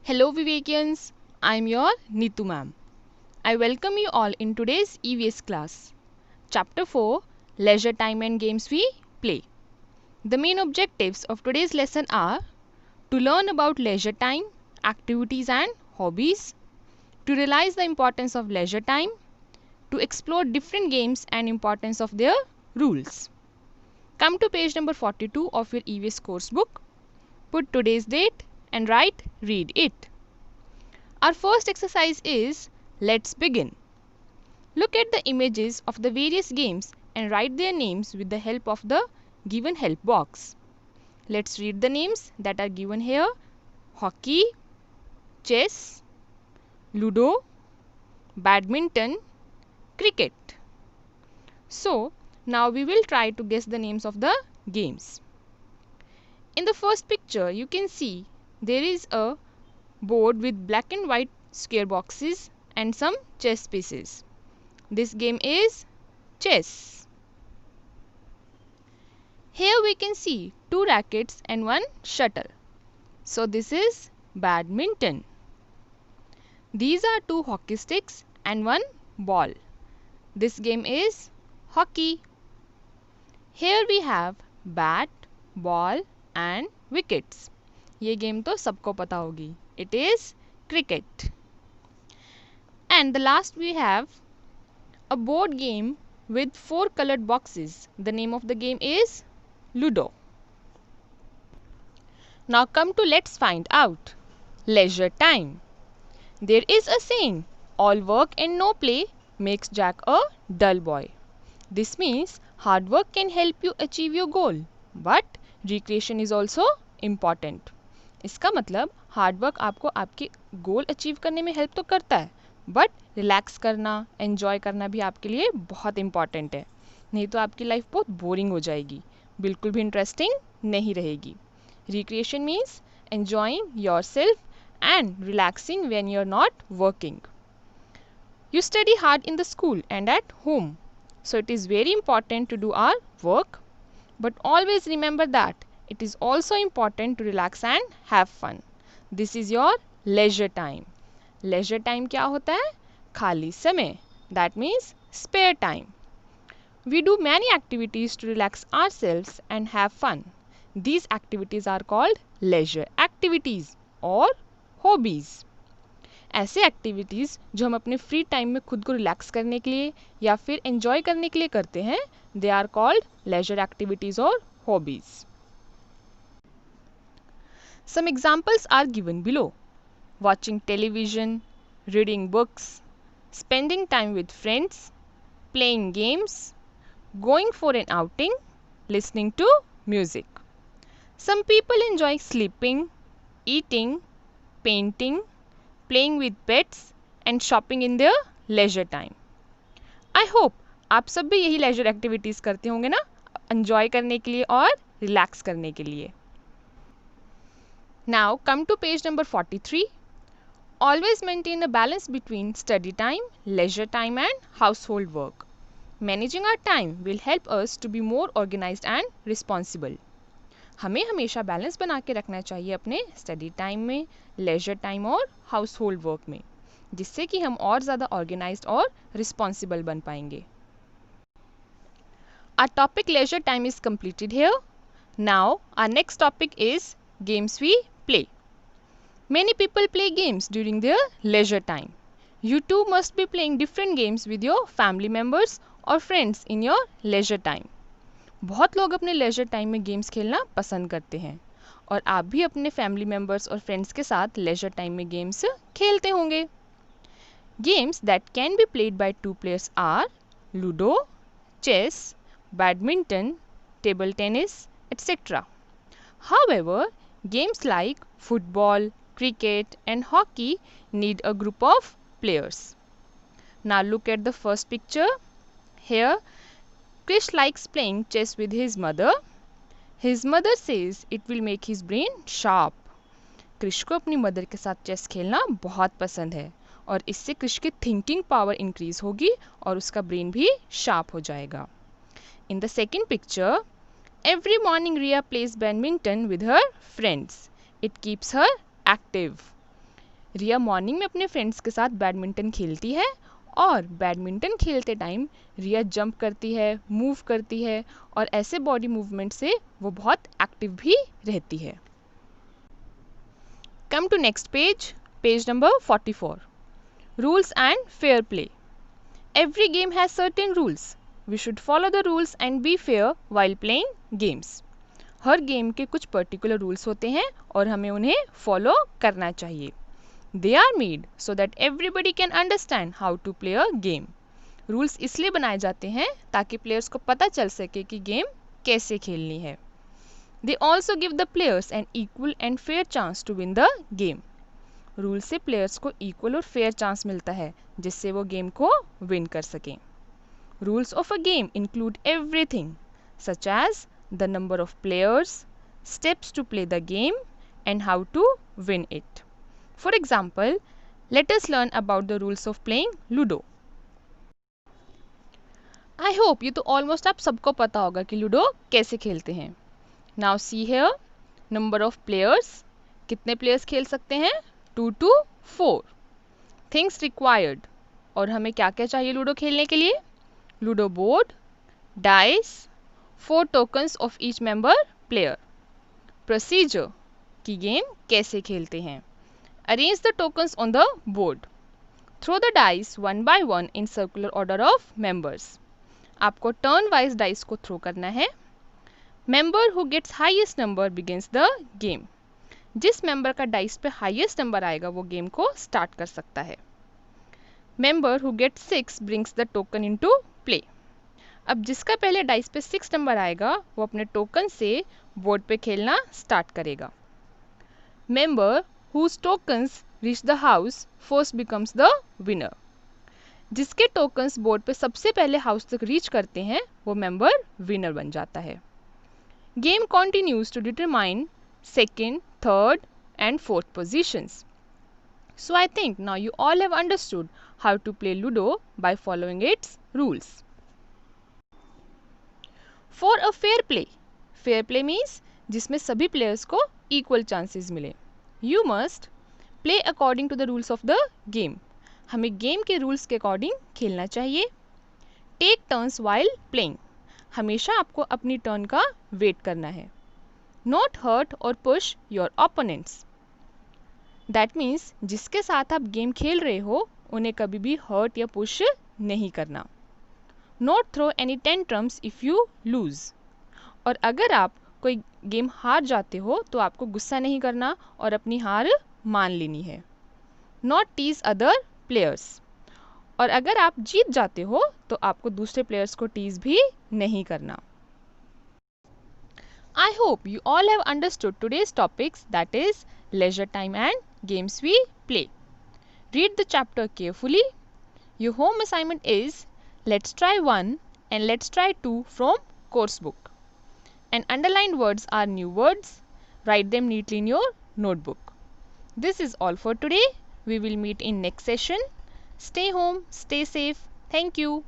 Hello Vivekians, I am your Neetu ma'am. I welcome you all in today's EVS class. Chapter 4 Leisure Time and Games We Play. The main objectives of today's lesson are to learn about leisure time, activities and hobbies, to realize the importance of leisure time, to explore different games and importance of their rules. Come to page number 42 of your EVS course book, put today's date and write read it. Our first exercise is let's begin. Look at the images of the various games and write their names with the help of the given help box. Let's read the names that are given here: hockey, chess, ludo, badminton, cricket. So, now we will try to guess the names of the games. In the first picture, you can see there is a board with black and white square boxes and some chess pieces. This game is chess. Here we can see 2 rackets and 1 shuttle. So this is badminton. These are 2 hockey sticks and 1 ball. This game is hockey. Here we have bat, ball and wickets. ये game तो सबको पता होगी. It is cricket. And the last we have a board game with 4 colored boxes. The name of the game is Ludo. Now come to let's find out. Leisure time. There is a saying, all work and no play makes Jack a dull boy. This means hard work can help you achieve your goal, but recreation is also important. इसका मतलब hard work आपको आपके goal achieve करने में help तो करता है, but relax करना, एंजॉय करना भी आपके लिए बहुत इम्पॉर्टेंट है. नहीं तो आपकी लाइफ बहुत बोरिंग हो जाएगी, बिल्कुल भी इंटरेस्टिंग नहीं रहेगी. Recreation means enjoying yourself and relaxing when you are not working. You study hard in the school and at home, so it is very important to do our work, but always remember that it is also important to relax and have fun. This is your leisure time. Leisure time क्या होता है? खाली समय. That means spare time. We do many activities to relax ourselves and have fun. These activities are called leisure activities or hobbies. ऐसे activities जो हम अपने free time में खुद को रिलैक्स करने के लिए या फिर एंजॉय करने के लिए करते हैं, they are called leisure activities और hobbies. Some examples are given below: watching television, reading books, spending time with friends, playing games, going for an outing, listening to music. Some people enjoy sleeping, eating, painting, playing with pets and shopping in their leisure time. I hope आप सब भी यही leisure activities करते होंगे ना, enjoy करने के लिए और relax करने के लिए. Now come to page number 43. Always maintain a balance between study time, leisure time and household work. Managing our time will help us to be more organized and responsible. हमें हमेशा balance बना के रखना चाहिए अपने स्टडी टाइम में, leisure time और house hold work में, जिससे कि हम और ज़्यादा ऑर्गेनाइज्ड और रिस्पॉन्सिबल बन पाएंगे. Our topic leisure time is completed here. Now our next topic is games we play. Many people play games during their leisure time. You too must be playing different games with your family members or friends in your leisure time. बहुत लोग अपने leisure time में games खेलना पसंद करते हैं और आप भी अपने फैमिली मेम्बर्स और फ्रेंड्स के साथ लेजर टाइम में गेम्स खेलते होंगे. Games that can be played by 2 players are ludo, chess, badminton, table tennis, etc. However, games like football, cricket and hockey need a group of players. Now look at the first picture. Here Krish likes playing chess with his mother. His mother says it will make his brain sharp. Krish को अपनी mother के साथ chess खेलना बहुत पसंद है और इससे कृष की थिंकिंग पावर इंक्रीज होगी और उसका ब्रेन भी शार्प हो जाएगा. In the second picture, every morning Riya plays badminton with her friends. It keeps her active. Riya morning में अपने फ्रेंड्स के साथ बैडमिंटन खेलती है और बैडमिंटन खेलते टाइम रिया जंप करती है, मूव करती है और ऐसे बॉडी मूवमेंट से वो बहुत एक्टिव भी रहती है। Come to next page, page number 44. Rules and fair play. Every game has certain rules. We should follow the rules and be fair while playing games. Her game के कुछ particular rules होते हैं और हमें उन्हें फॉलो करना चाहिए। They are made so that everybody can understand how to play a game. Rules इसलिए बनाए जाते हैं ताकि प्लेयर्स को पता चल सके कि गेम कैसे खेलनी है। They also give the players an equal and fair chance to win the game. Rule से प्लेयर्स को इक्वल और फेयर चांस मिलता है जिससे वो गेम को विन कर सकें। Rules of a game include everything such as the number of players, steps to play the game and how to win it. For example, let us learn about the rules of playing ludo. I hope ये तो almost आप सबको पता होगा कि ludo कैसे खेलते हैं। Now see here, number of players, कितने प्लेयर्स खेल सकते हैं? 2 to 4. थिंग्स रिक्वायर्ड, और हमें क्या क्या चाहिए लूडो खेलने के लिए? Ludo board, dice, 4 tokens of each member player. Procedure, कि गेम कैसे खेलते हैं। Arrange the tokens on the board. Throw the dice 1 by 1 in circular order of members. आपको टर्न वाइज डाइस को थ्रो करना है। Member who gets highest number begins the game. जिस member का डाइस पे हाईएस्ट नंबर आएगा वो game को स्टार्ट कर सकता है। Member who gate 6 brings the token into play. अब जिसका पहले डाइस पे 6 नंबर आएगा वो अपने टोकन से बोर्ड पे खेलना स्टार्ट करेगा। Member whose tokens reach the house first becomes the winner. जिसके टोकन्स बोर्ड पे सबसे पहले हाउस तक रीच करते हैं वो मेंबर विनर बन जाता है। Game continues to determine second, third and fourth positions. So I think now you all have understood how to play Ludo by following its rules. For a fair play means जिसमें सभी players को equal chances मिले। You must play according to the rules of the game. हमें game के rules के according खेलना चाहिए। Take turns while playing. हमेशा आपको अपनी turn का wait करना है। Not hurt or push your opponents. That means जिसके साथ आप गेम खेल रहे हो उन्हें कभी भी हर्ट या पुश नहीं करना। Not throw any tantrums if you lose. और अगर आप कोई गेम हार जाते हो तो आपको गुस्सा नहीं करना और अपनी हार मान लेनी है। Not tease other players. और अगर आप जीत जाते हो तो आपको दूसरे प्लेयर्स को टीज भी नहीं करना। I hope you all have understood today's topics, that is leisure time and games we play. Read the chapter carefully. Your home assignment is let's try 1 and let's try 2 from course book. And underlined words are new words. Write them neatly in your notebook. This is all for today. We will meet in next session. Stay home, stay safe. Thank you.